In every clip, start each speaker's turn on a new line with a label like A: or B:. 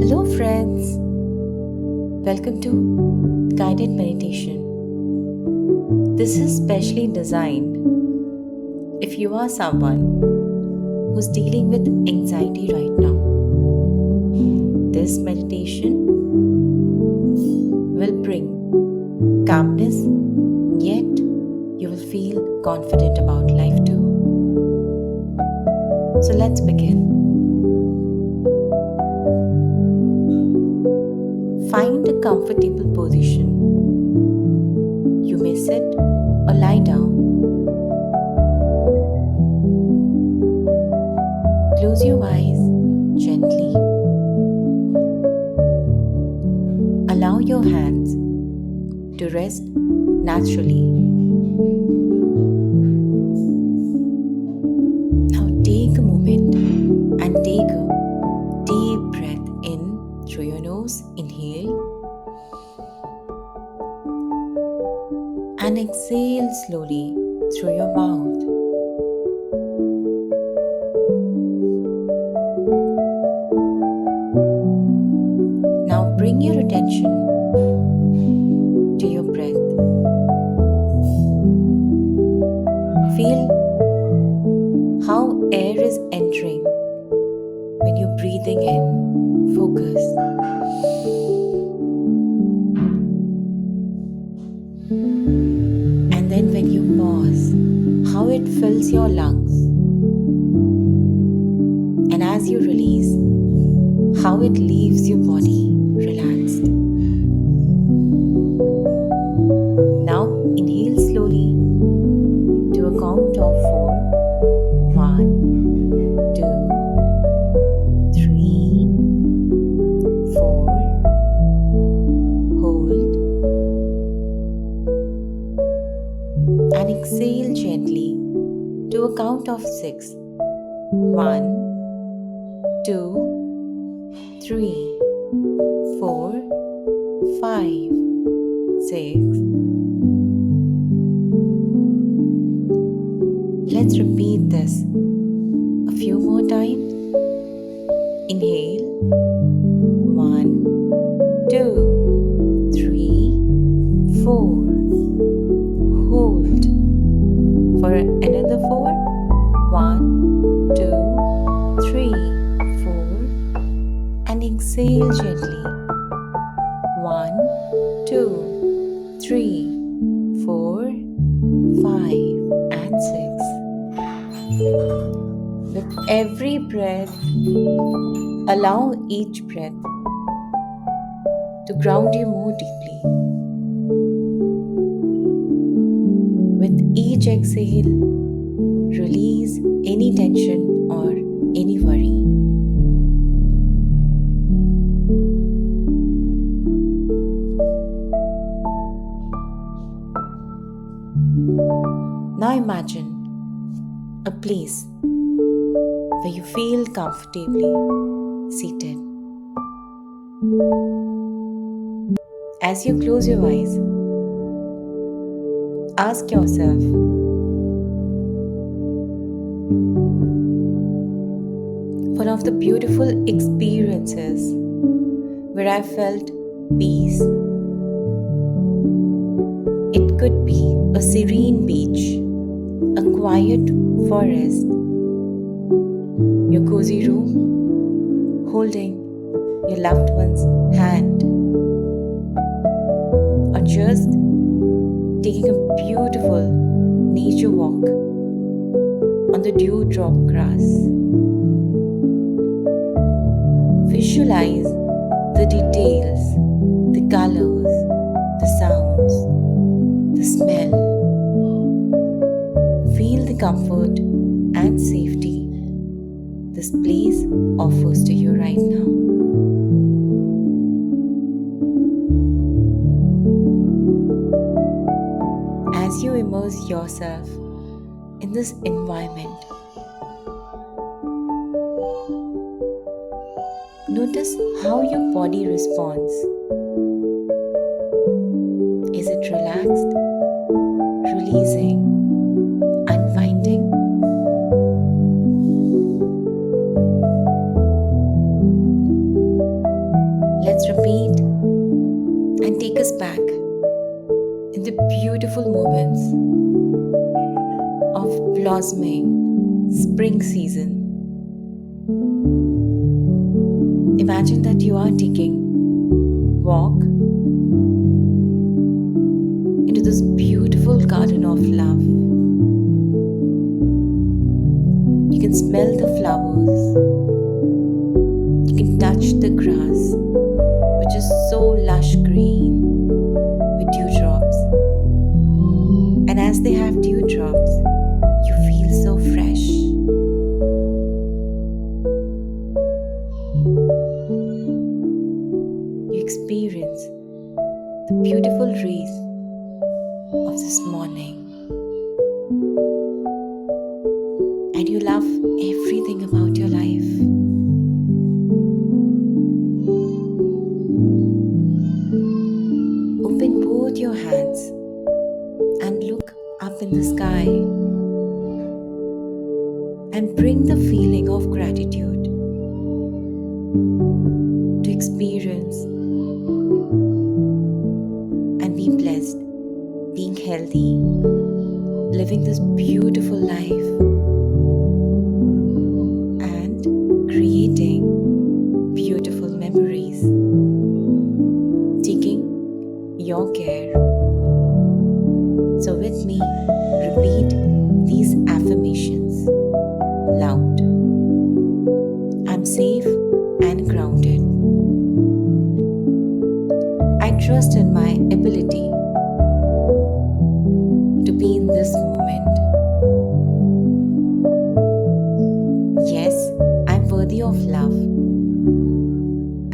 A: Hello, friends. Welcome to Guided Meditation. This is specially designed if you are someone who's dealing with anxiety right now. This meditation will bring calmness, yet you will feel confident about life too. So let's begin. Find a comfortable position. You may sit or lie down. Close your eyes gently. Allow your hands to rest naturally. Now take a moment and take a deep breath in through your nose. Inhale and exhale slowly through your mouth. Now bring your attention to your breath. Feel how air is entering when you're breathing in. Focus. And then when you pause, how it fills your lungs. And as you release, how it leaves your body relaxed. Now inhale slowly to a count of 4. 1, 2, 3, 4. Hold. And exhale gently to a count of 6. 1, 2, 3, 4, 5, 6. Let's repeat this a few more times. Inhale. 1, 2, 3, 4. Hold for another 4. 1, 2, 3, 4. And exhale gently. 1, 2, 3, 4, 5, and 6. With every breath, allow each breath to ground you more deeply. With each exhale, release any tension or any worry. Now imagine a place where you feel comfortably seated. As you close your eyes, ask yourself, one of the beautiful experiences where I felt peace. It could be a serene beach, a quiet forest, your cozy room, holding your loved one's hand, or just taking a beautiful nature walk on the dewdrop grass. Visualize the details, the colors, the sounds, the smell. Feel the comfort and safety this place offers to you right now. As you immerse yourself in this environment, notice how your body responds. Is it relaxed, releasing, unwinding? of blossoming spring season. Imagine that you are taking walk into this beautiful garden of love. You can smell the flowers. You can touch the grass, which is so lush green with dewdrops. And as they have dewdrops, you feel so fresh. You experience the beautiful rays of this morning. And you love everything about your life. Open both your hands and look up in the sky and bring the feeling of gratitude to experience and be blessed, being healthy, living this beautiful life, and creating beautiful memories, taking your care. So with me, repeat these affirmations loud. I'm safe and grounded. I trust in my ability to be in this moment. Yes, I'm worthy of love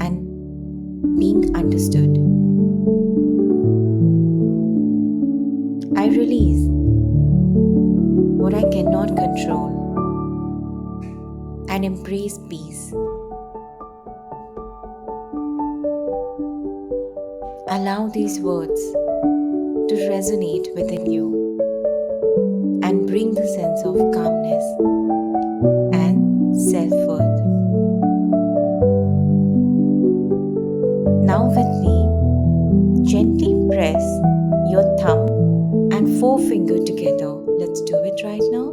A: and being understood. I release what I cannot control and embrace peace. Allow these words to resonate within you and bring the sense of calmness and self-worth. Now with me, gently press your thumb and forefinger together. Let's do it right now.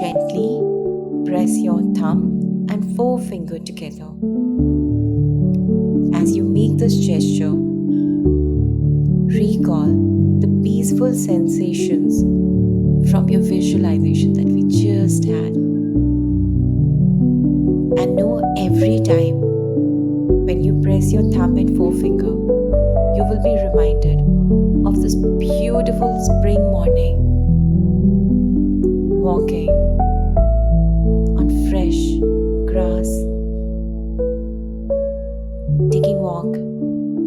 A: Gently press your thumb and forefinger together. As you make this gesture, recall the peaceful sensations from your visualization that we just had. And know every time when you press your thumb and forefinger, you will be reminded of this beautiful spring morning, walking on fresh grass, taking walk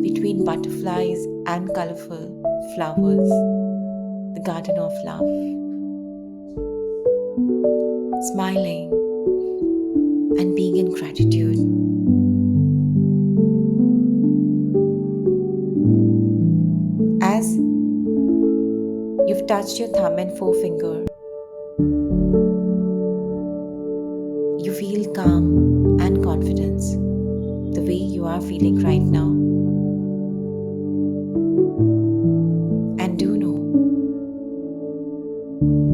A: between butterflies and colorful flowers, the garden of love, smiling and being in gratitude. As you've touched your thumb and forefinger, you feel calm and confidence the way you are feeling right now. And do know,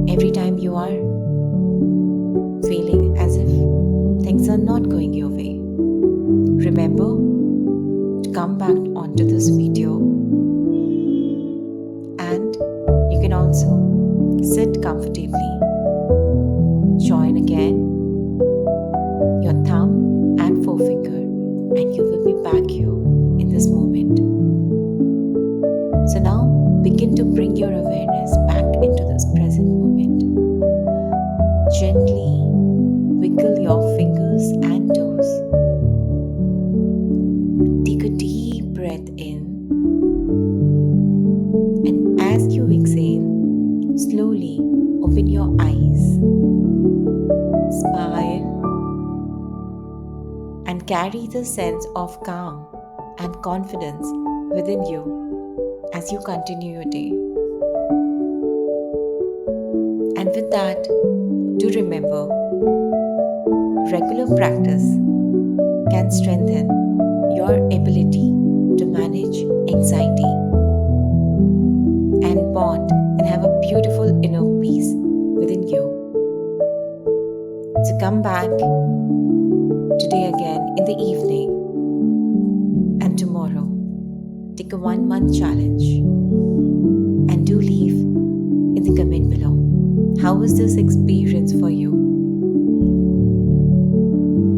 A: every time you are feeling as if things are not going your way, remember to come back onto this video, and you can also sit comfortably, join again your thumb and forefinger, and you will be back here in this moment. So now begin to bring your awareness back into this present moment. Gently wiggle your fingers and toes. Take a deep breath in, and as you exhale, slowly open your eyes. Smile and carry the sense of calm and confidence within you as you continue your day. And with that, do remember, regular practice can strengthen your ability to manage anxiety and bond in So come back today again in the evening, and tomorrow take a 1 month challenge, and do leave in the comment below. How was this experience for you?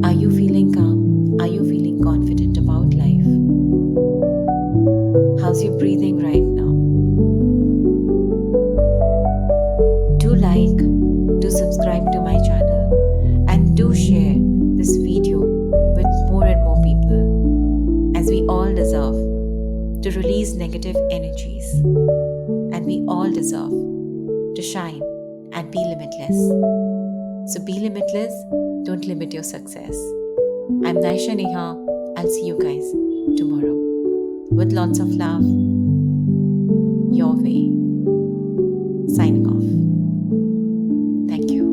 A: Are you feeling calm? Are you feeling confident about life? How's your breathing right now? Do like, do subscribe to my channel, and do share this video with more and more people, as we all deserve to release negative energies, and we all deserve to shine and be limitless. So be limitless, don't limit your success. I'm Naisha Neha. I'll see you guys tomorrow. With lots of love, your way. Signing off. Thank you.